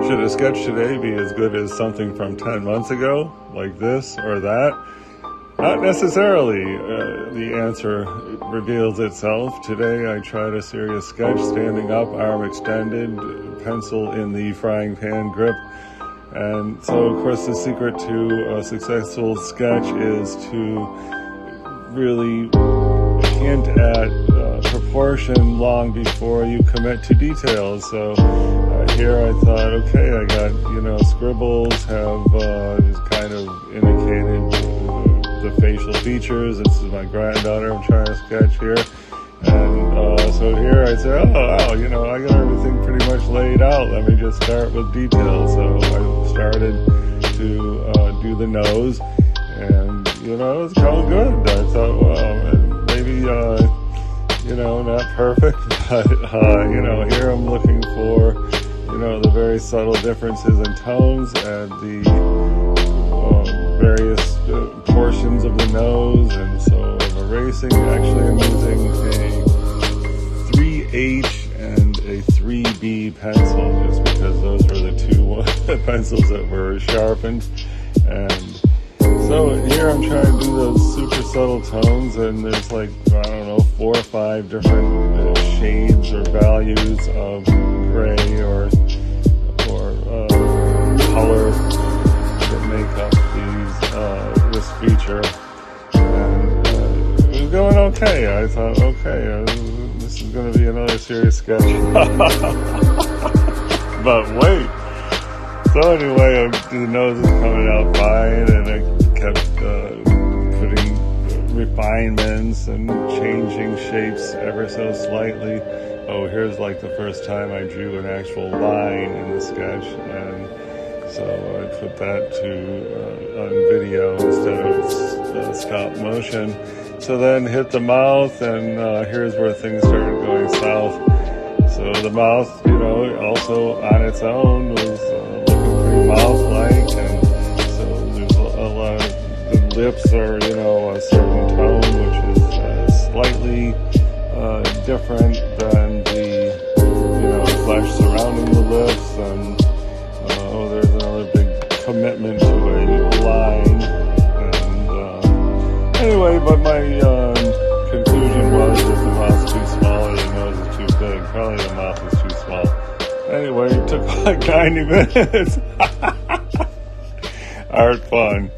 Should a sketch today be as good as something from 10 months ago, like this or that? Not necessarily. The answer reveals itself. Today I tried a serious sketch, standing up, arm extended, pencil in the frying pan grip. And so, of course, the secret to a successful sketch is to really hint at proportion long before you commit to details. So here I thought, okay, I got, scribbles have just kind of indicated the facial features. This is my granddaughter I'm trying to sketch here. And so here I said, oh, wow, I got everything pretty much laid out. Let me just start with details. So I started to do the nose, and, it was going good. I thought, well, maybe, not perfect, but, here I'm looking for, the very subtle differences in tones and the various portions of the nose. And so I'm erasing. Actually, I'm using a 3H and a 3B pencil, just because those were the two pencils that were sharpened. And so here I'm trying to do those super subtle tones, and there's 4 or 5 different shades or values of gray or color that make up this feature. And it was going okay. I thought, okay, this is going to be another serious sketch. But wait. So anyway, the nose is coming out fine, and I kept putting refinements and changing shapes ever so slightly. Oh, here's the first time I drew an actual line in the sketch, and so I put that on video instead of stop motion. So then hit the mouth, and here's where things started going south. So the mouth, also on its own was looking pretty mouth-like, and so there's a lot of, the lips are, a certain tone, which is slightly different than the, flesh surrounding the lips, and there's another big commitment to a line. And anyway, but my conclusion was that the mouth's too small or the nose is too big. Probably the mouth is too small. Anyway, it took 90 minutes. Art fun.